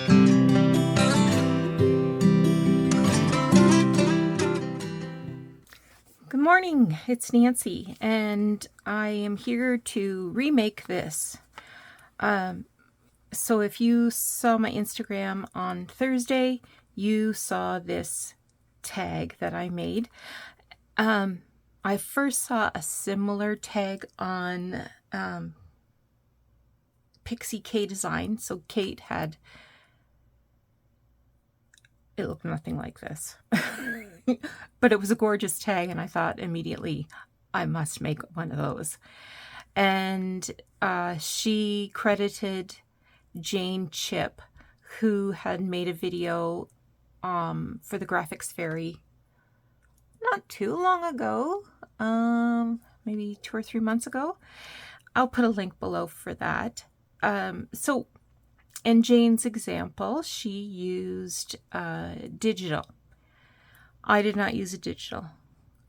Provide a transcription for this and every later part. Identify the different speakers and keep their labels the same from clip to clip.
Speaker 1: Good morning, it's Nancy, and I am here to remake this. So if you saw my Instagram on Thursday, you saw this tag that I made. I first saw a similar tag on Pixie K Design. So Kate had, it looked nothing like this. But it was a gorgeous tag, and I thought immediately I must make one of those. And she credited Jane Chip, who had made a video for the Graphics Fairy not too long ago, maybe 2 or 3 months ago. I'll put a link below for that. So in Jane's example, she used digital. I did not use a digital.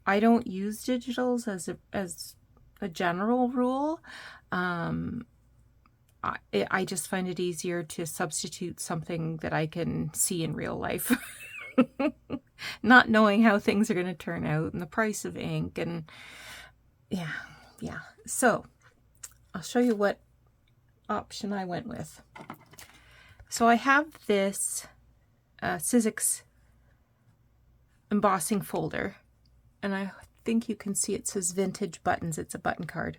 Speaker 1: I don't use digitals as a general rule. I just find it easier to substitute something that I can see in real life. Not knowing how things are going to turn out and the price of ink, and yeah. So I'll show you what option I went with. So I have this Sizzix embossing folder, and I think you can see it says Vintage Buttons. It's a button card.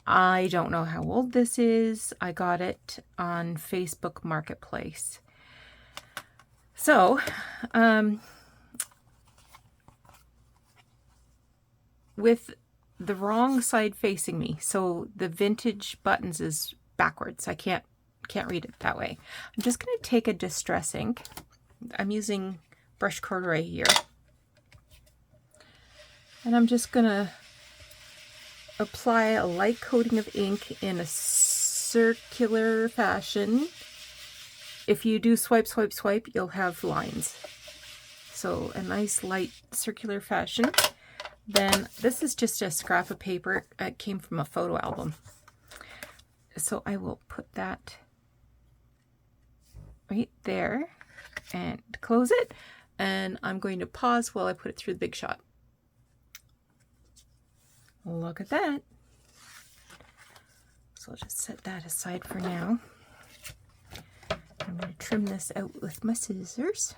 Speaker 1: I don't know how old this is. I got it on Facebook Marketplace. So with the wrong side facing me, so the Vintage Buttons is backwards. I can't read it that way. I'm just going to take a distress ink. I'm using brush corduroy here. And I'm just going to apply a light coating of ink in a circular fashion. If you do swipe, swipe, swipe, you'll have lines. So a nice light circular fashion. Then this is just a scrap of paper. It came from a photo album. So I will put that right there and close it. And I'm going to pause while I put it through the Big Shot. Look at that. So I'll just set that aside for now. I'm going to trim this out with my scissors.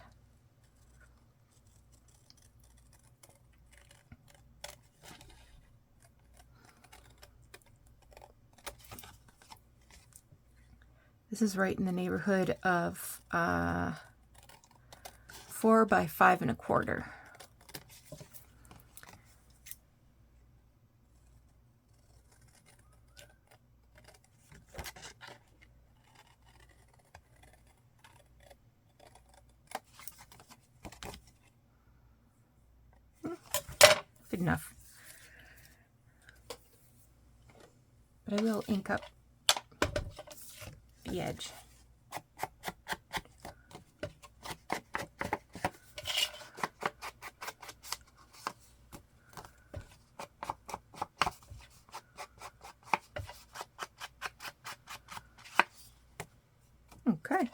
Speaker 1: This is right in the neighborhood of 4 by 5 1/4. Good enough. But I will ink up the edge. Okay,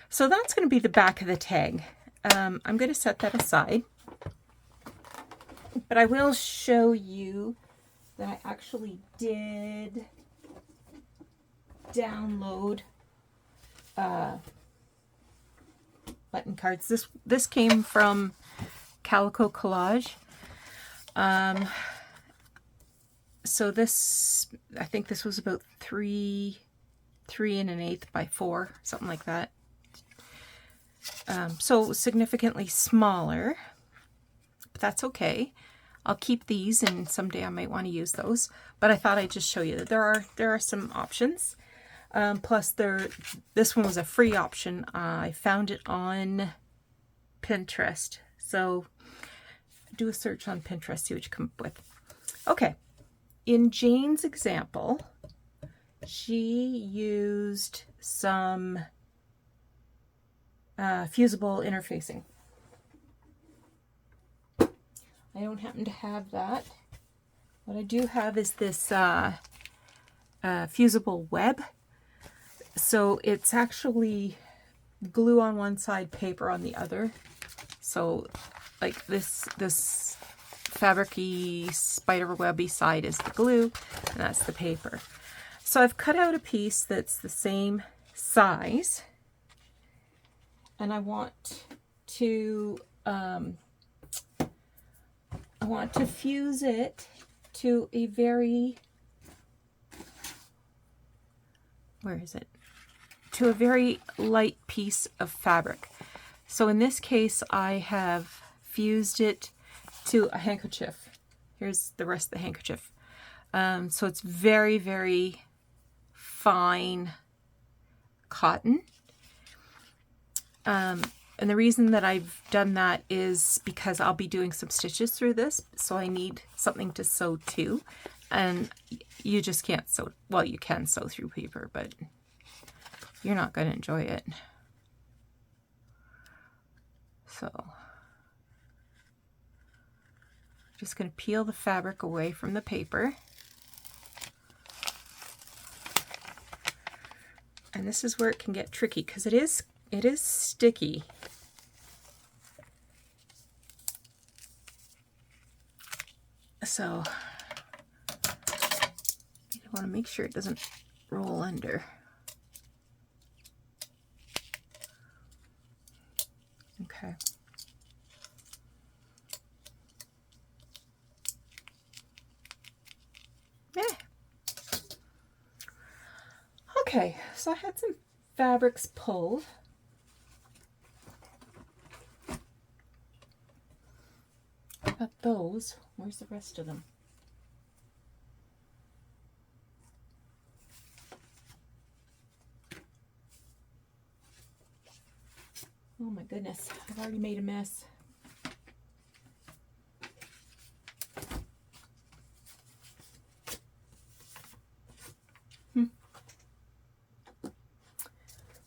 Speaker 1: so that's going to be the back of the tag. I'm going to set that aside. But I will show you that I actually did download button cards. This came from Calico Collage. So this, I think this was about 3 1/8 by 4, something like that. So significantly smaller, but that's okay. I'll keep these, and someday I might want to use those. But I thought I'd just show you that there are some options. Plus, this one was a free option. I found it on Pinterest. So do a search on Pinterest, see what you come up with. Okay, in Jane's example, she used some fusible interfacing. I don't happen to have that. What I do have is this fusible web. So it's actually glue on one side, paper on the other. So like this fabric-y, spiderwebby side is the glue, and that's the paper. So I've cut out a piece that's the same size, and I want to fuse it to a very, where is it? To a very light piece of fabric. So in this case, I have fused it to a handkerchief. Here's the rest of the handkerchief. So it's very, very fine cotton. And the reason that I've done that is because I'll be doing some stitches through this, so I need something to sew to. And you just can't sew, well, you can sew through paper, but you're not going to enjoy it. So just going to peel the fabric away from the paper. And this is where it can get tricky, because it is sticky. So you want to make sure it doesn't roll under. Okay. Yeah. Okay, so I had some fabrics pulled. Got those. Where's the rest of them? Oh my goodness, I've already made a mess.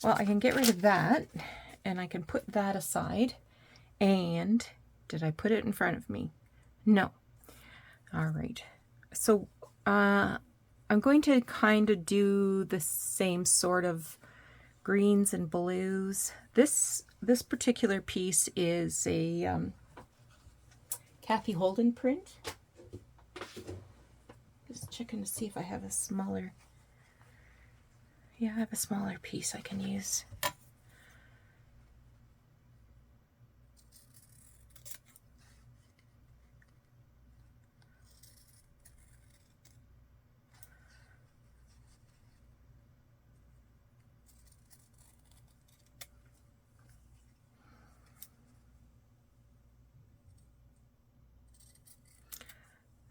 Speaker 1: Well, I can get rid of that, and I can put that aside. And did I put it in front of me? No. All right. So I'm going to kind of do the same sort of greens and blues. This particular piece is a Kathy Holden print. Just checking to see if I have a smaller. Yeah, I have a smaller piece I can use.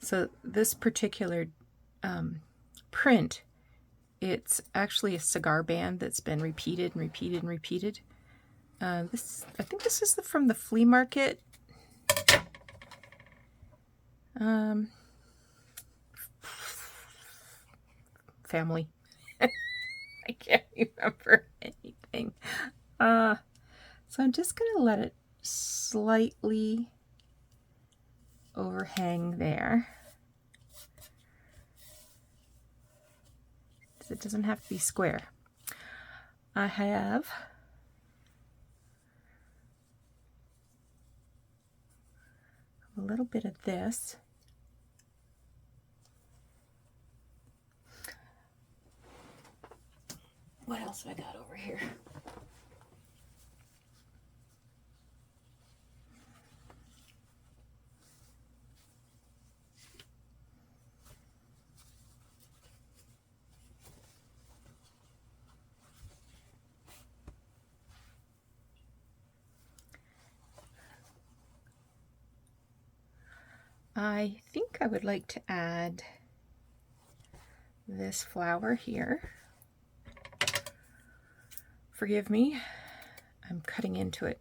Speaker 1: So this particular print, it's actually a cigar band that's been repeated and repeated and repeated. I think this is from the flea market. Family. I can't remember anything. So I'm just going to let it slightly overhang there. It doesn't have to be square. I have a little bit of this. What else have I got over here? I think I would like to add this flower here. Forgive me, I'm cutting into it.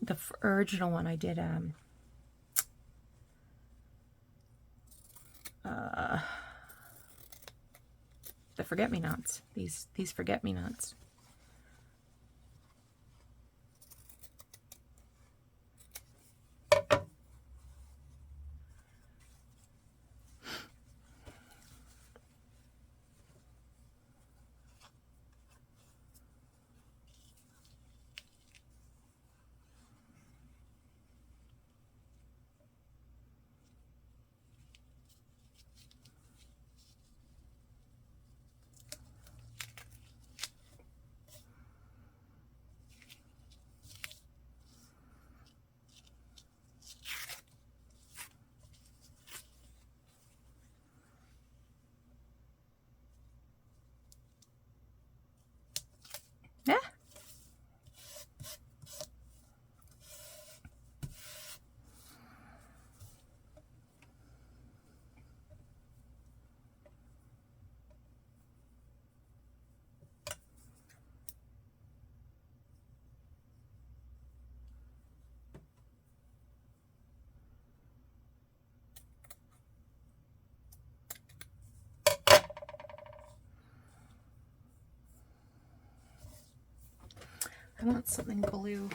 Speaker 1: The original one I did the forget-me-nots. These forget-me-nots. Yeah. I want something blue.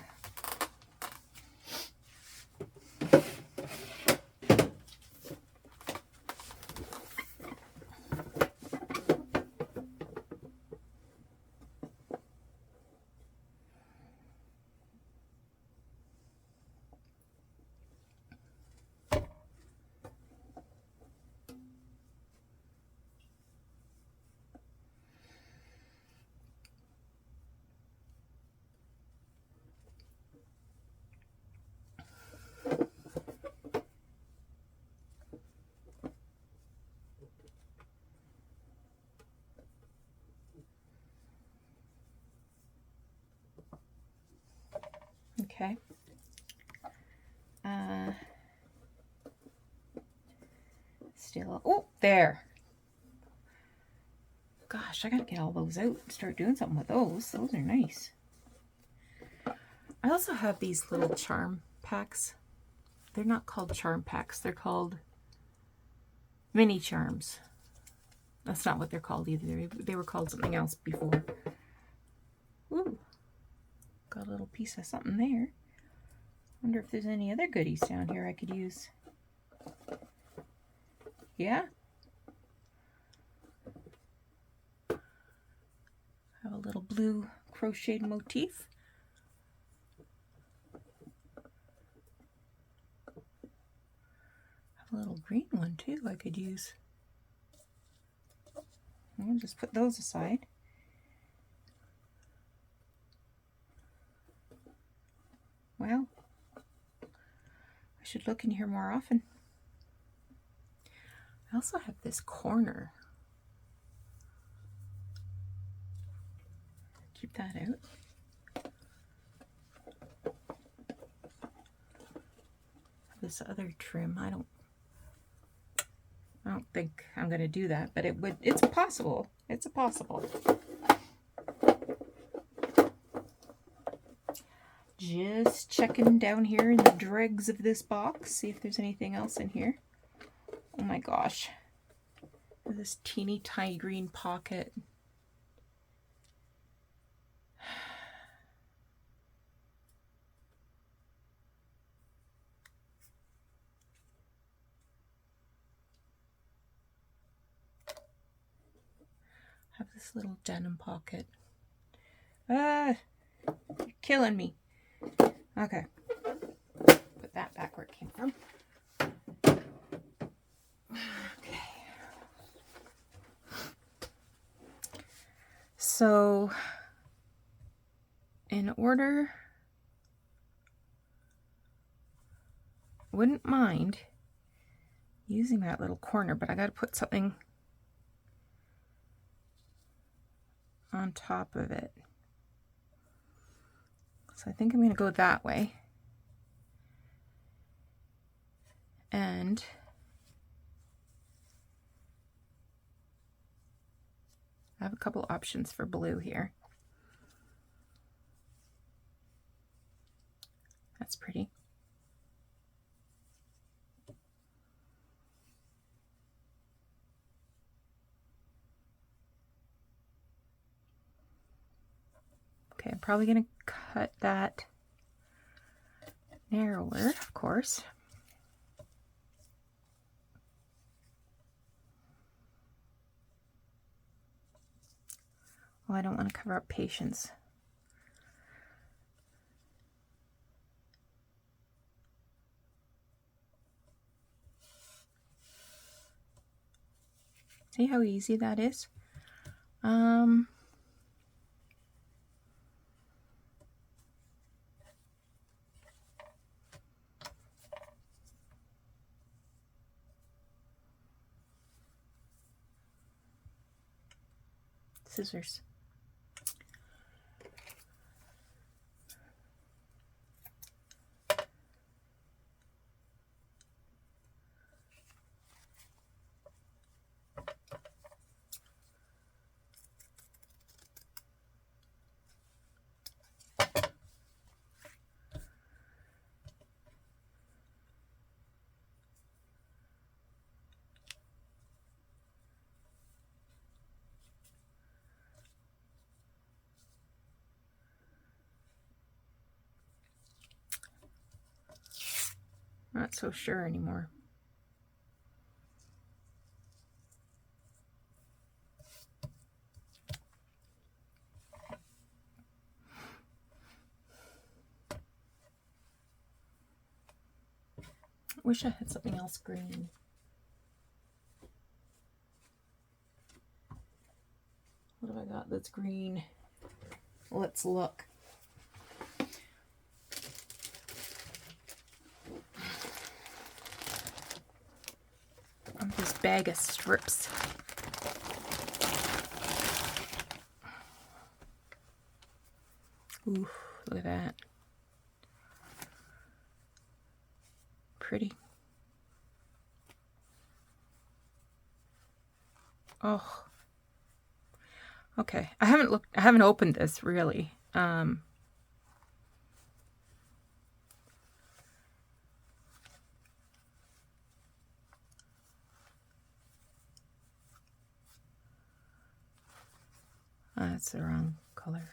Speaker 1: Okay. Still, oh, there. Gosh, I gotta get all those out and start doing something with those. Those are nice. I also have these little charm packs. They're not called charm packs. They're called mini charms. That's not what they're called either. They were called something else before. Ooh, got a little piece of something there. Wonder if there's any other goodies down here I could use. Yeah? Have a little blue crocheted motif. Have a little green one too I could use. I'll just put those aside. Well, I should look in here more often. I also have this corner. Keep that out. This other trim, I don't think I'm gonna do that, but it's possible. It's possible. Just checking down here in the dregs of this box, see if there's anything else in here. Oh my gosh. This teeny tiny green pocket. Have this little denim pocket. You're killing me. Okay. Put that back where it came from. Okay. So, in order, wouldn't mind using that little corner, but I got to put something on top of it. So I think I'm going to go that way. And I have a couple options for blue here. That's pretty. Okay, I'm probably going to cut that narrower, of course. Well, I don't want to cover up Patience. See how easy that is? Scissors. Not so sure anymore. Wish I had something else green. What have I got that's green? Let's look. This bag of strips. Ooh, look at that. Pretty. Oh. Okay. I haven't opened this really. That's the wrong color.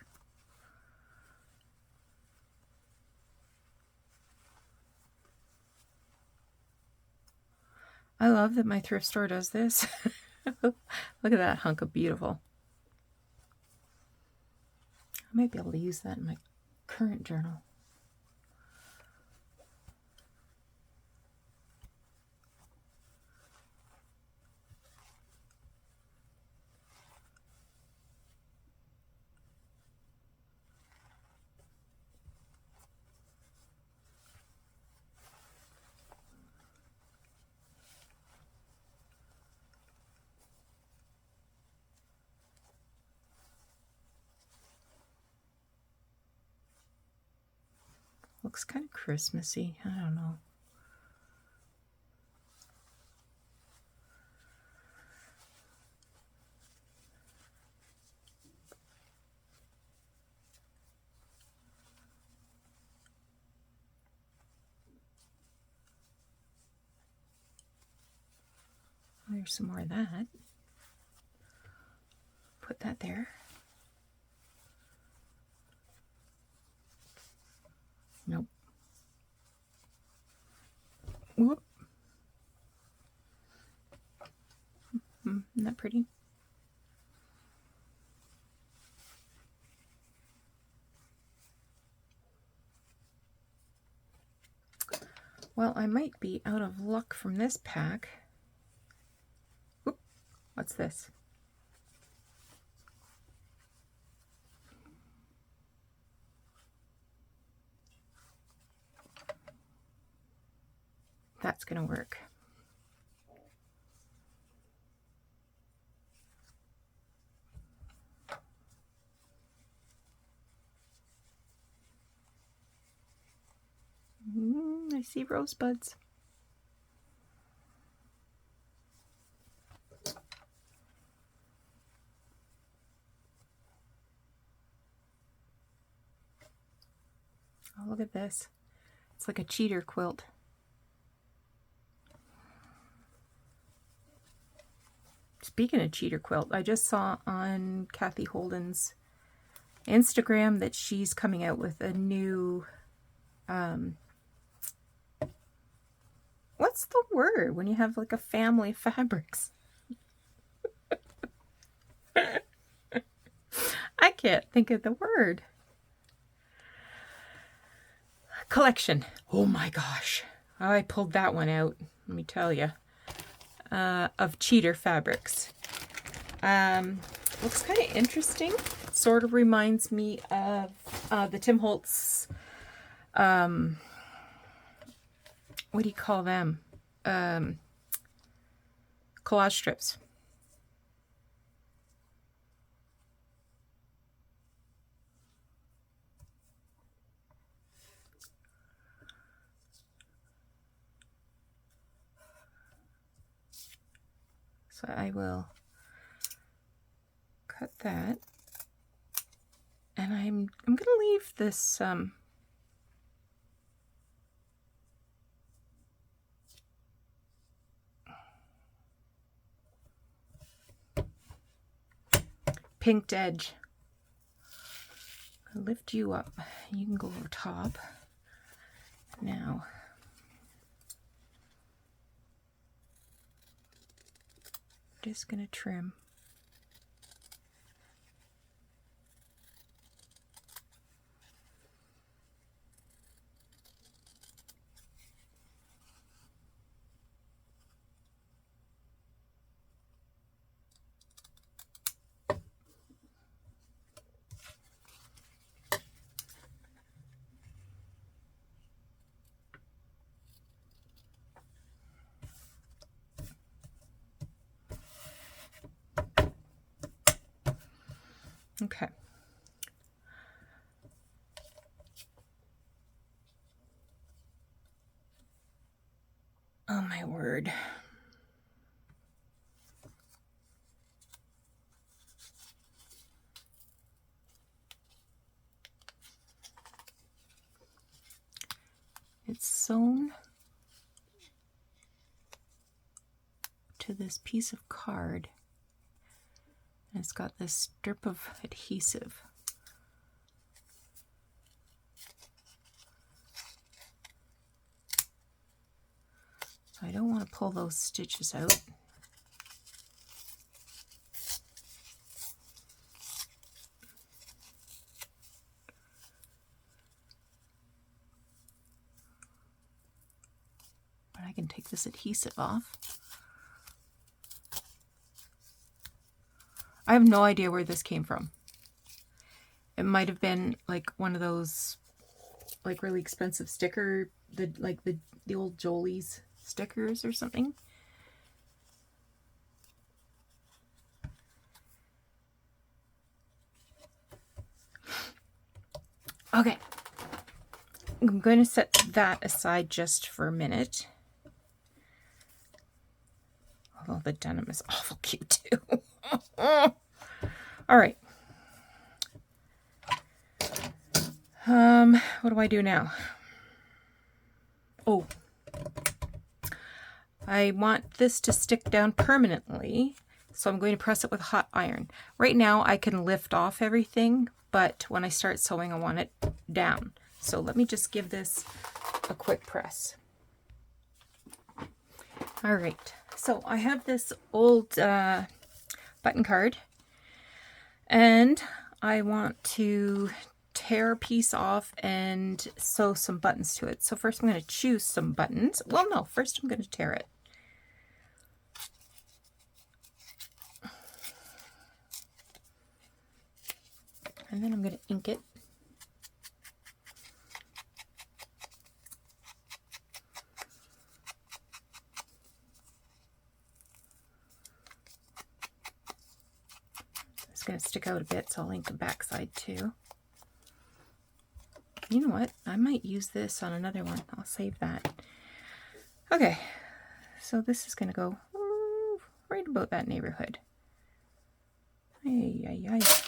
Speaker 1: I love that my thrift store does this. Look at that hunk of beautiful. I might be able to use that in my current journal. Looks kind of Christmassy. I don't know. There's some more of that. Put that there. Nope. Whoop. Isn't that pretty? Well, I might be out of luck from this pack. Oop, what's this? That's gonna work. I see rosebuds. Oh, look at this. It's like a cheater quilt. Speaking of cheater quilt, I just saw on Kathy Holden's Instagram that she's coming out with a new, what's the word when you have like a family of fabrics? I can't think of the word. Collection. Oh my gosh. I pulled that one out, let me tell you. Of cheater fabrics. Looks kind of interesting. Sort of reminds me of the Tim Holtz, what do you call them? Collage strips. So I will cut that, and I'm going to leave this pinked edge. I'll lift you up. You can go over top. Now, just going to trim. Okay. Oh my word. It's sewn to this piece of card. And it's got this strip of adhesive. So I don't want to pull those stitches out. But I can take this adhesive off. I have no idea where this came from. It might have been like one of those like really expensive sticker, the old Jolie's stickers or something. Okay. I'm going to set that aside just for a minute. Although the denim is awful cute too. All right. What do I do now? Oh, I want this to stick down permanently, so I'm going to press it with a hot iron. Right now I can lift off everything, but when I start sewing I want it down. So let me just give this a quick press. All right, so I have this old button card, and I want to tear a piece off and sew some buttons to it. So first I'm going to choose some buttons. Well, no, first I'm going to tear it. And then I'm going to ink it. It's going to stick out a bit, so I'll ink the back side too. You know what? I might use this on another one. I'll save that. Okay, so this is going to go right about that neighborhood.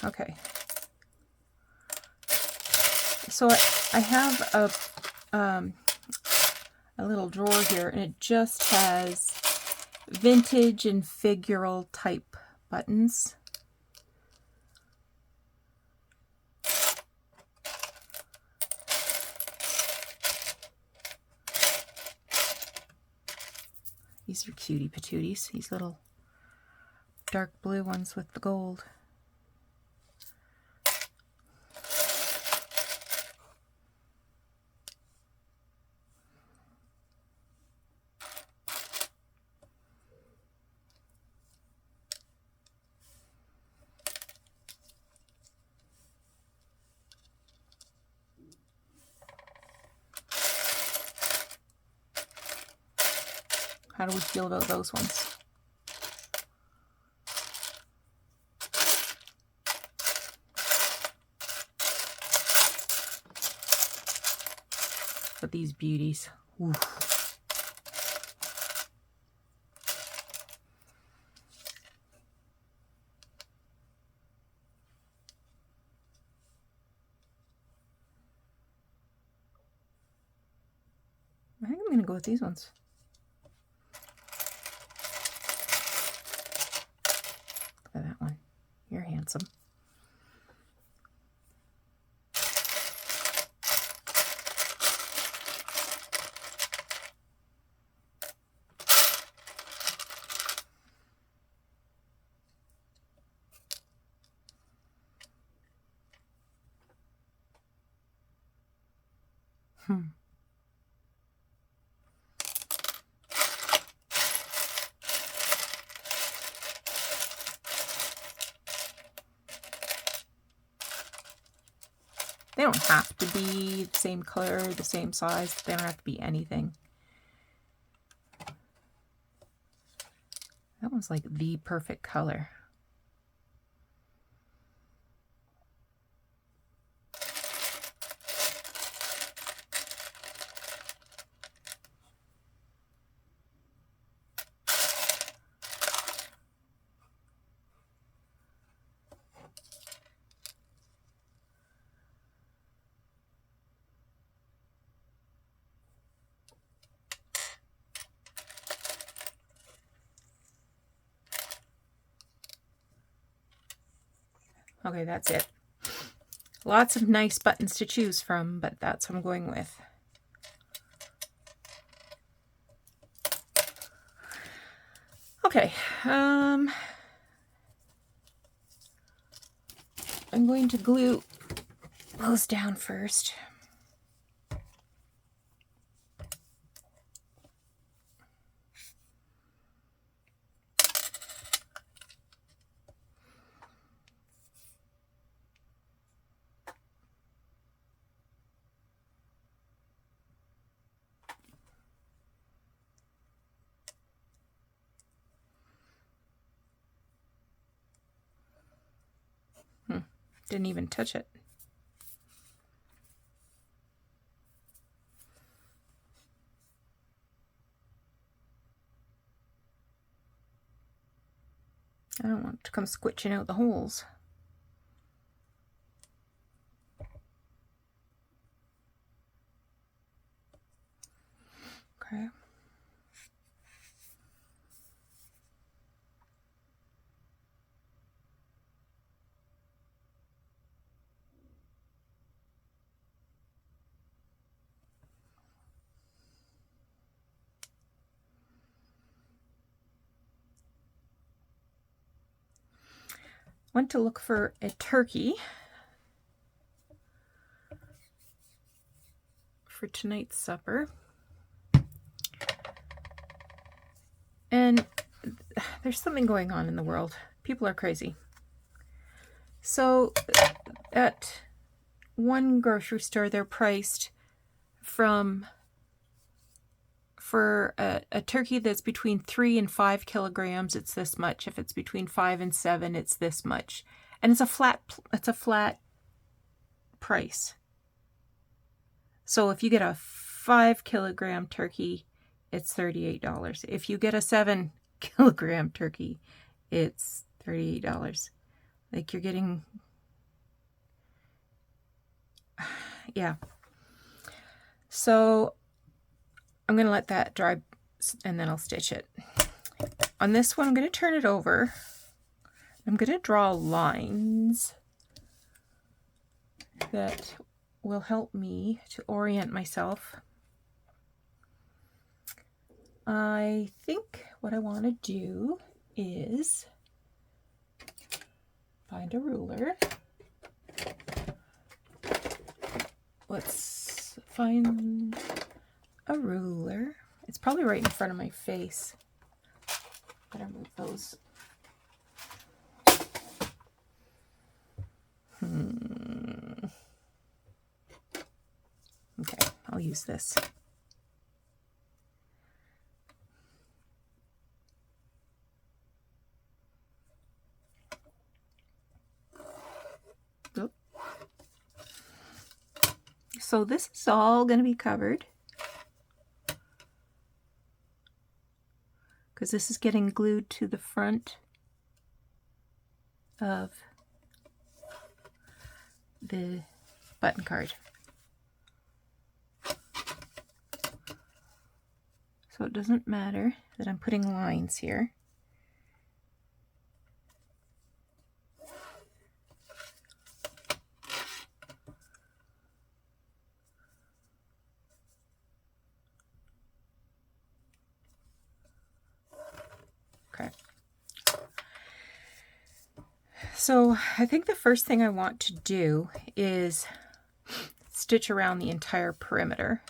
Speaker 1: Okay. So I have a little drawer here, and it just has vintage and figural type buttons. These are cutie patooties, these little dark blue ones with the gold. How do we feel about those ones? But these beauties. Oof. I think I'm going to go with these ones. Look at that one. You're handsome. They don't have to be the same color, the same size. They don't have to be anything. That one's like the perfect color. Okay, that's it. Lots of nice buttons to choose from, but that's what I'm going with. Okay, I'm going to glue those down first. Didn't even touch it. I don't want it to come squitching out the holes. Okay. Went to look for a turkey for tonight's supper. And there's something going on in the world. People are crazy. So at one grocery store, they're priced for a turkey that's between 3 and 5 kilograms, it's this much. If it's between 5 and 7, it's this much. And it's a flat price. So if you get a 5 kilogram turkey, it's $38. If you get a 7 kilogram turkey, it's $38. Like you're getting, yeah. So I'm going to let that dry and then I'll stitch it. On this one, I'm going to turn it over. I'm going to draw lines that will help me to orient myself. I think what I want to do is find a ruler. Let's find a ruler. It's probably right in front of my face. Better move those. Okay, I'll use this. Oop. So this is all going to be covered because this is getting glued to the front of the button card. So it doesn't matter that I'm putting lines here. Okay. So I think the first thing I want to do is stitch around the entire perimeter.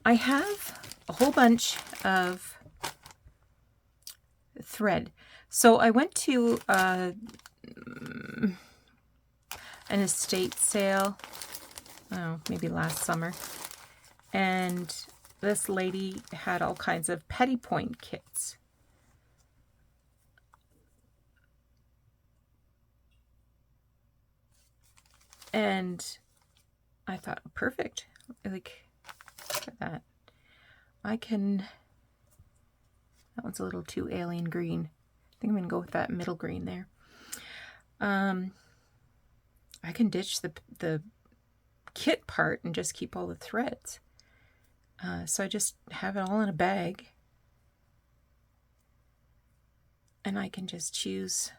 Speaker 1: I have a whole bunch of thread. So I went to an estate sale, oh, maybe last summer, and this lady had all kinds of petty point kits. And I thought, perfect, like, look at that. That one's a little too alien green. I think I'm going to go with that middle green there. I can ditch the kit part and just keep all the threads. So I just have it all in a bag. And I can just choose,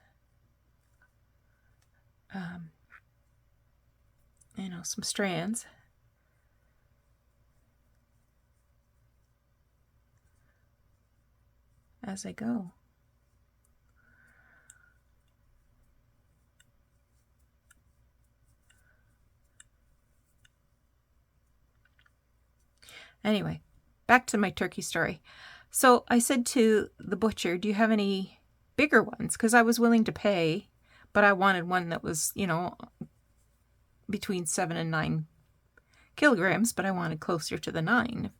Speaker 1: some strands. As I go. Anyway, back to my turkey story. So I said to the butcher, do you have any bigger ones? Because I was willing to pay, but I wanted one that was, between 7 and 9 kilograms, but I wanted closer to the 9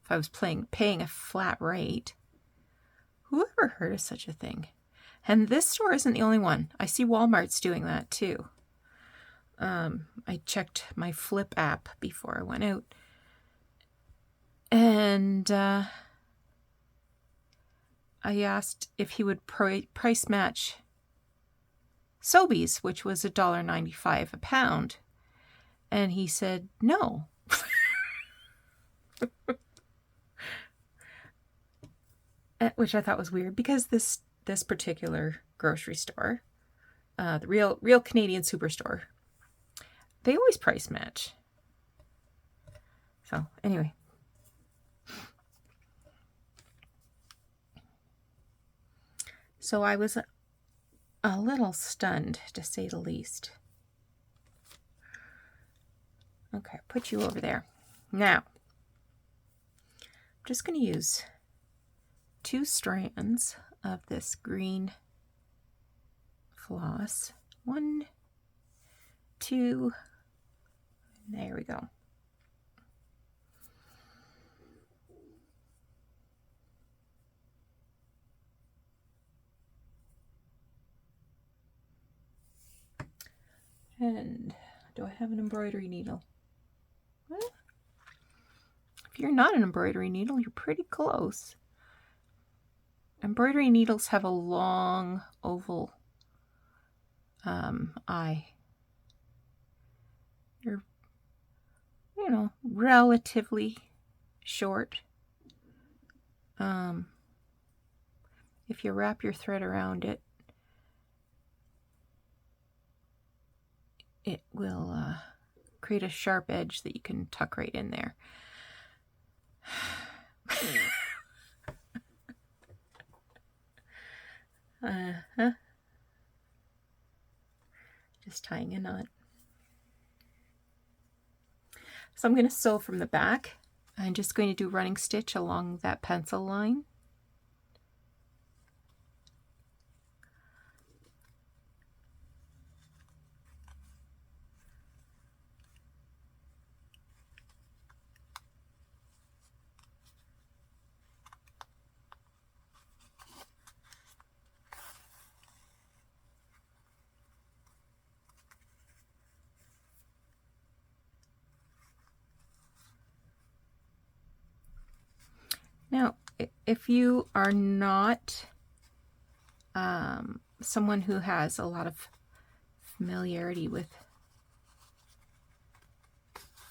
Speaker 1: if I was paying a flat rate. Whoever heard of such a thing? And this store isn't the only one. I see Walmart's doing that too. I checked my Flip app before I went out. And I asked if he would price match Sobeys, which was $1.95 a pound. And he said no. Which I thought was weird because this particular grocery store, the real Canadian superstore, they always price match. So anyway. So I was a little stunned, to say the least. Okay, put you over there. Now, I'm just going to use 2 strands of this green floss. 1, 2, there we go. And do I have an embroidery needle? Well, if you're not an embroidery needle, you're pretty close. Embroidery needles have a long oval eye. They're, relatively short. If you wrap your thread around it, it will create a sharp edge that you can tuck right in there. Uh-huh. Just tying a knot. So I'm going to sew from the back. I'm just going to do running stitch along that pencil line. Now, if you are not someone who has a lot of familiarity with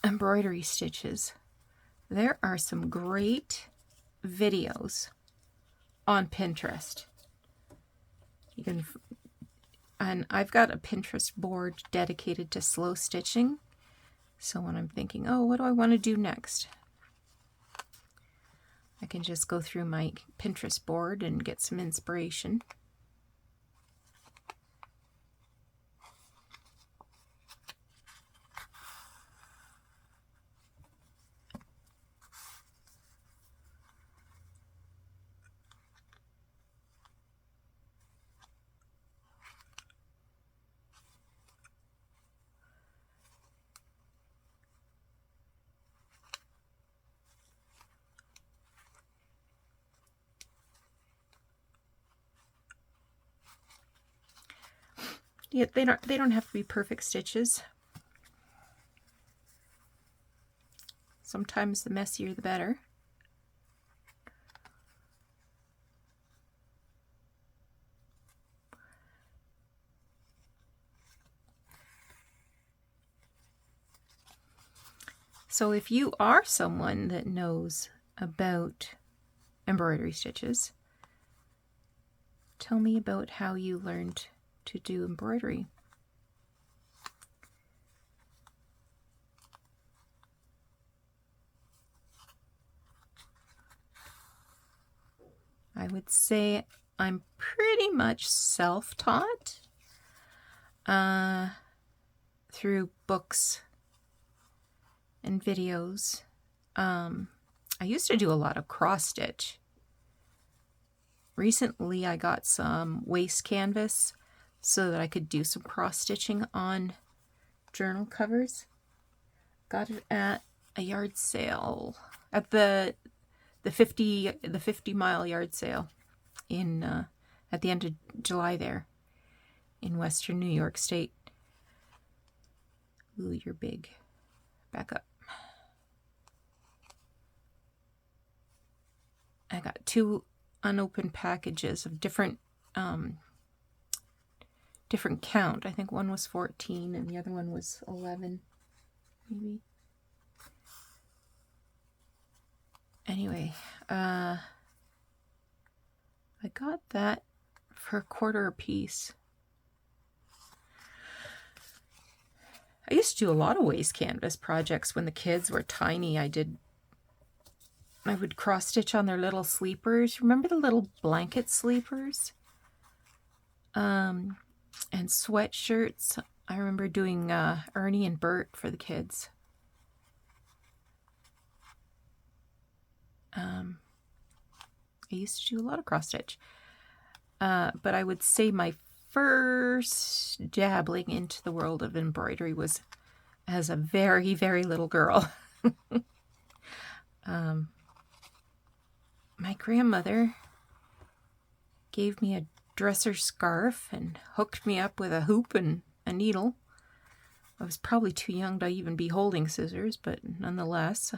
Speaker 1: embroidery stitches, there are some great videos on Pinterest. You can, and I've got a Pinterest board dedicated to slow stitching. So when I'm thinking, oh, what do I want to do next? I can just go through my Pinterest board and get some inspiration. Yeah, they don't have to be perfect stitches. Sometimes the messier the better. So if you are someone that knows about embroidery stitches, tell me about how you learned to do embroidery. I would say I'm pretty much self-taught through books and videos. I used to do a lot of cross stitch. Recently I got some waste canvas so that I could do some cross stitching on journal covers. Got it at a yard sale, at the 50 mile yard sale in at the end of July there in Western New York State. Ooh, you're big. Back up. I got 2 unopened packages of different count. I think one was 14 and the other one was 11, maybe. Anyway, I got that for $1/4 a piece. I used to do a lot of waste canvas projects when the kids were tiny. I would cross stitch on their little sleepers. Remember the little blanket sleepers? And sweatshirts. I remember doing Ernie and Bert for the kids. I used to do a lot of cross stitch. But I would say my first dabbling into the world of embroidery was as a very, very little girl. My grandmother gave me a dresser scarf and hooked me up with a hoop and a needle. I was probably too young to even be holding scissors, but nonetheless.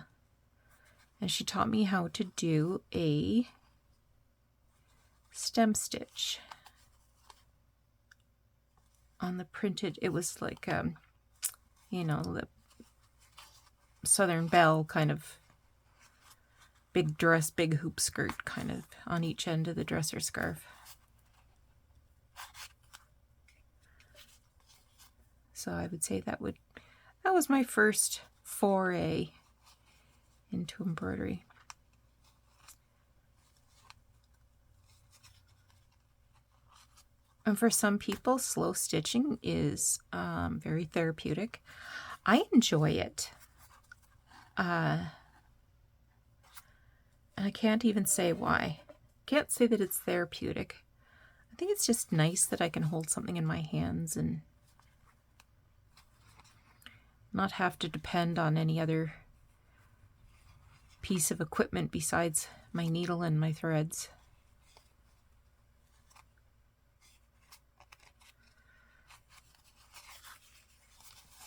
Speaker 1: And she taught me how to do a stem stitch on the printed. It was like, you know, the Southern Belle kind of big dress, big hoop skirt kind of on each end of the dresser scarf. So I would say that was my first foray into embroidery. And for some people, slow stitching is very therapeutic. I enjoy it. And I can't even say why. Can't say that it's therapeutic. I think it's just nice that I can hold something in my hands and not have to depend on any other piece of equipment besides my needle and my threads.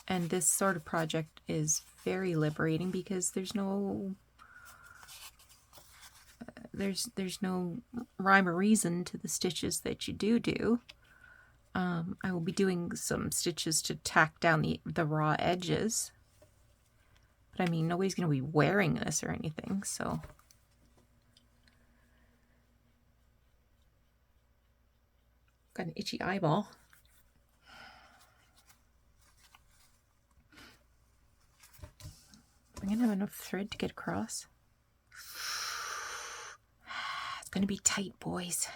Speaker 1: And this sort of project is very liberating because there's no rhyme or reason to the stitches that you do. I will be doing some stitches to tack down the raw edges. But I mean, nobody's going to be wearing this or anything, so. Got an itchy eyeball. I'm going to have enough thread to get across. It's going to be tight, boys.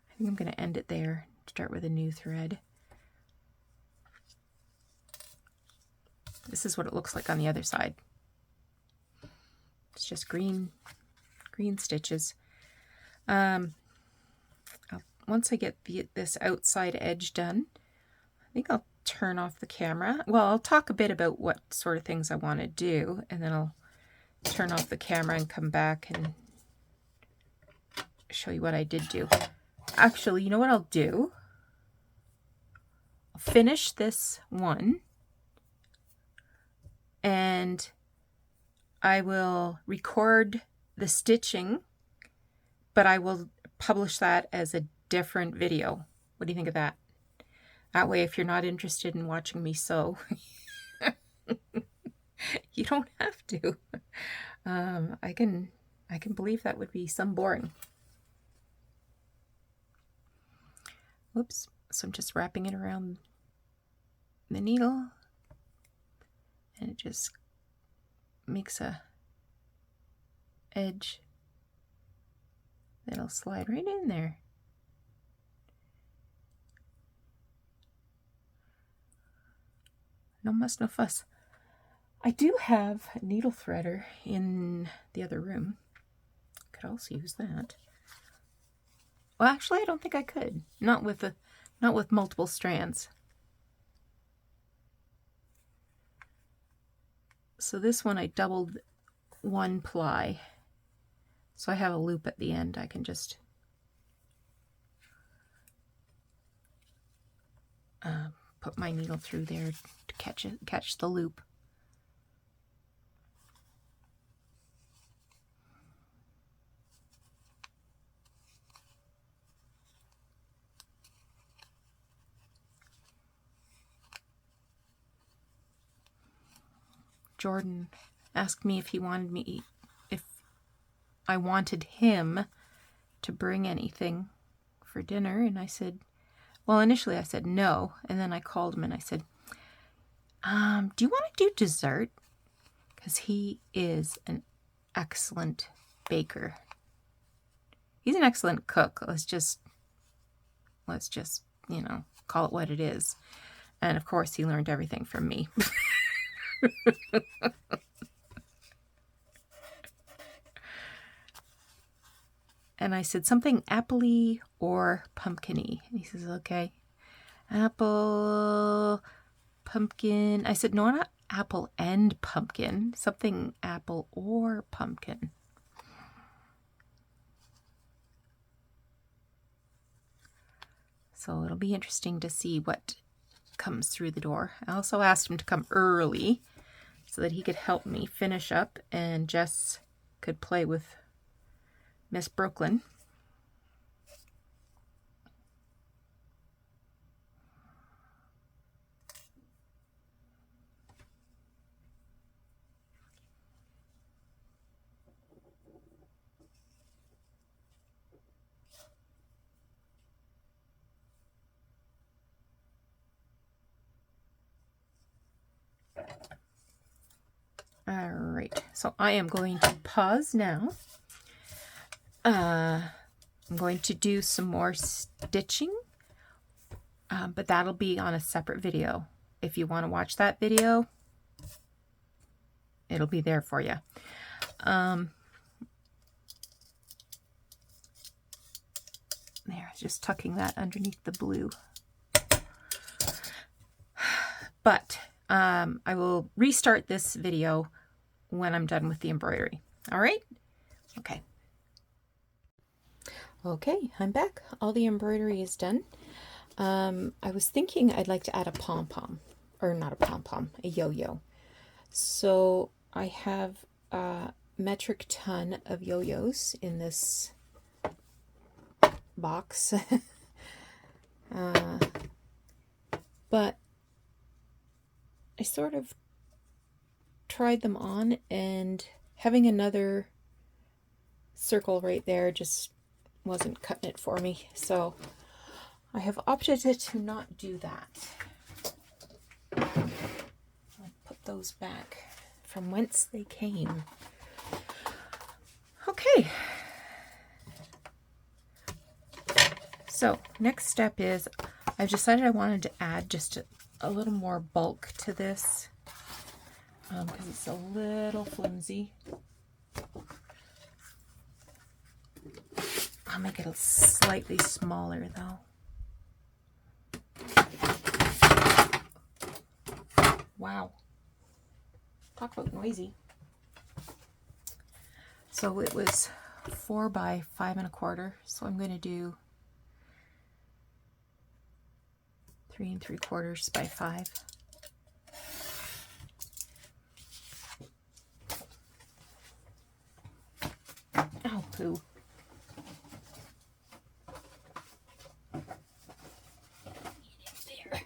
Speaker 1: I think I'm going to end it there. Start with a new thread. This is what it looks like on the other side. It's just green stitches. Once I get this outside edge done, I think I'll turn off the camera. Well, I'll talk a bit about what sort of things I want to do, and then I'll turn off the camera and come back and show you what I did do. Actually, you know what I'll do? I'll finish this one, and I will record the stitching, but I will publish that as a different video. What do you think of that? That way, if you're not interested in watching me sew, you don't have to. I can believe that would be some boring. Whoops. So I'm just wrapping it around the needle, and it just makes a edge that'll slide right in there. No muss, no fuss. I do have a needle threader in the other room. Could also use that. Well, actually, I don't think I could. Not with multiple strands. So this one I doubled one ply. So I have a loop at the end. I can just put my needle through there to catch the loop. Jordan asked me if I wanted him to bring anything for dinner, and I said, well, initially I said no, and then I called him and I said, do you want to do dessert? Because he is an excellent baker. He's an excellent cook. Let's just, you know, call it what it is. And of course, he learned everything from me. And I said something apple-y or pumpkin-y. And he says, okay. Apple, pumpkin. I said, no, not apple and pumpkin. Something apple or pumpkin. So it'll be interesting to see what comes through the door. I also asked him to come early so that he could help me finish up and Jess could play with Miss Brooklyn. All right, so I am going to pause now I'm going to do some more stitching, but that'll be on a separate video. If you want to watch that video, it'll be there for you. There, just tucking that underneath the blue. But I will restart this video when I'm done with the embroidery. All right? Okay. Okay, I'm back. All the embroidery is done. I was thinking I'd like to add a pom-pom, or not a pom-pom, a yo-yo. So I have a metric ton of yo-yos in this box. But I sort of tried them on, and having another circle right there just wasn't cutting it for me. So I have opted to not do that. I'll put those back from whence they came. Okay. So next step is I've decided I wanted to add just a little more bulk to this because it's a little flimsy. I'll make it slightly smaller though. Wow. Talk about noisy. So it was 4 by 5 1/4. So I'm going to do 3 3/4 by 5. Oh, poo. There.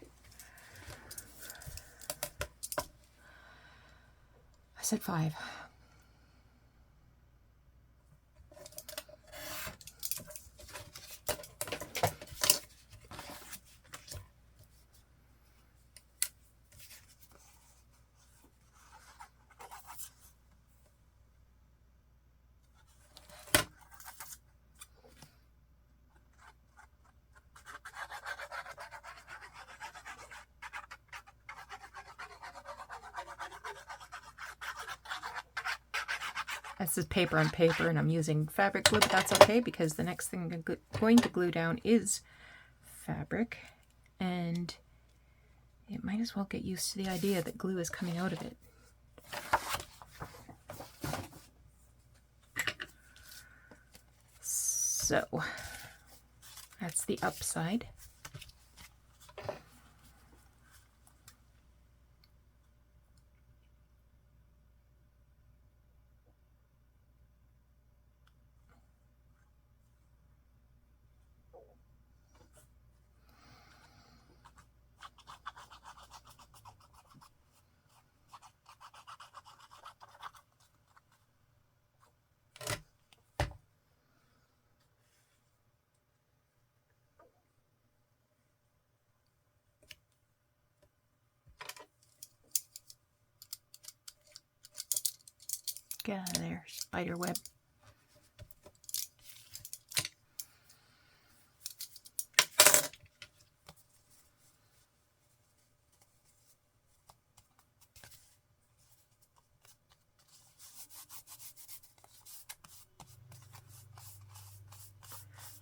Speaker 1: I said 5. This is paper on paper, and I'm using fabric glue, but that's okay because the next thing I'm going to glue down is fabric, and it might as well get used to the idea that glue is coming out of it. So that's the upside. Get out of there, spider web.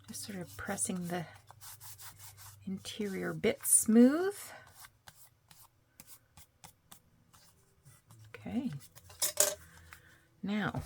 Speaker 1: Just sort of pressing the interior bit smooth. Okay. Now,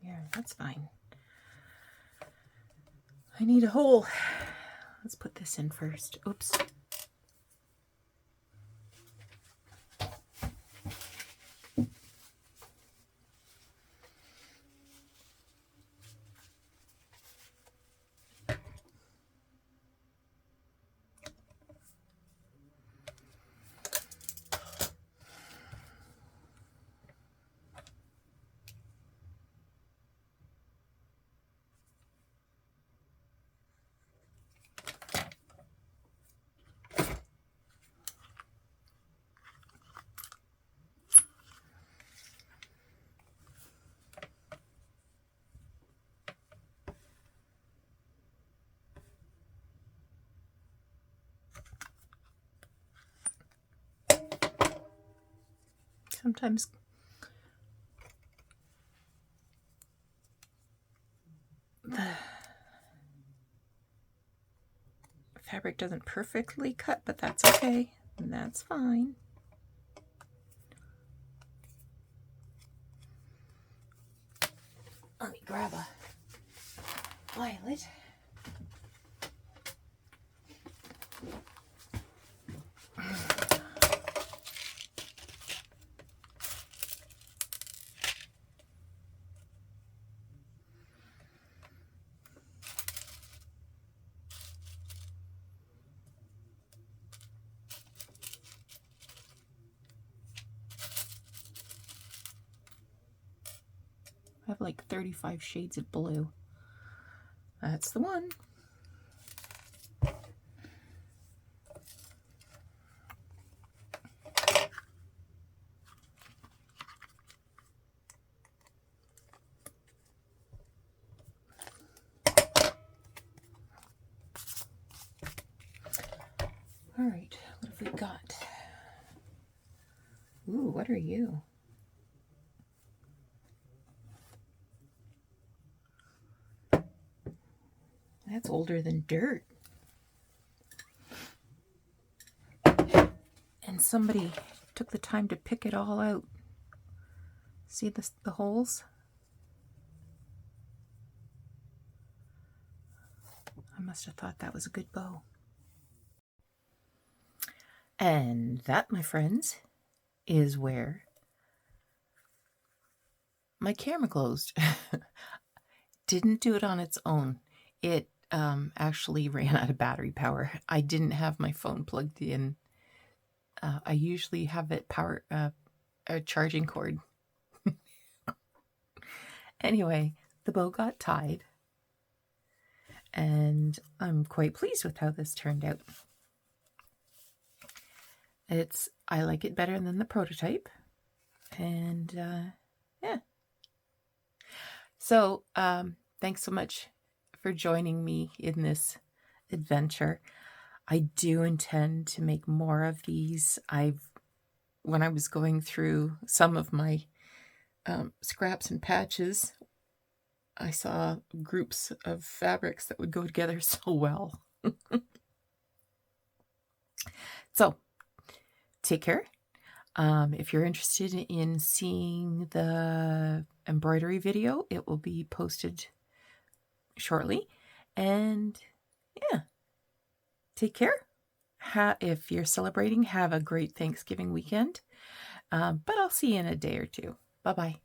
Speaker 1: yeah, that's fine. I need a hole. Let's put this in first. Oops. Sometimes the fabric doesn't perfectly cut, but that's okay. That's fine. Let me grab a violet. I have like 35 shades of blue. That's the one. All right, what have we got? Ooh, what are you? That's older than dirt. And somebody took the time to pick it all out. See the holes? I must have thought that was a good bow. And that, my friends, is where my camera closed. Didn't do it on its own. It actually ran out of battery power. I didn't have my phone plugged in. I usually have it a charging cord. Anyway, the bow got tied, and I'm quite pleased with how this turned out. I like it better than the prototype, and yeah. So thanks so much for joining me in this adventure. I do intend to make more of these. When I was going through some of my scraps and patches, I saw groups of fabrics that would go together so well. So, take care. If you're interested in seeing the embroidery video, it will be posted shortly. And yeah, take care. If you're celebrating, have a great Thanksgiving weekend. But I'll see you in a day or two. Bye-bye.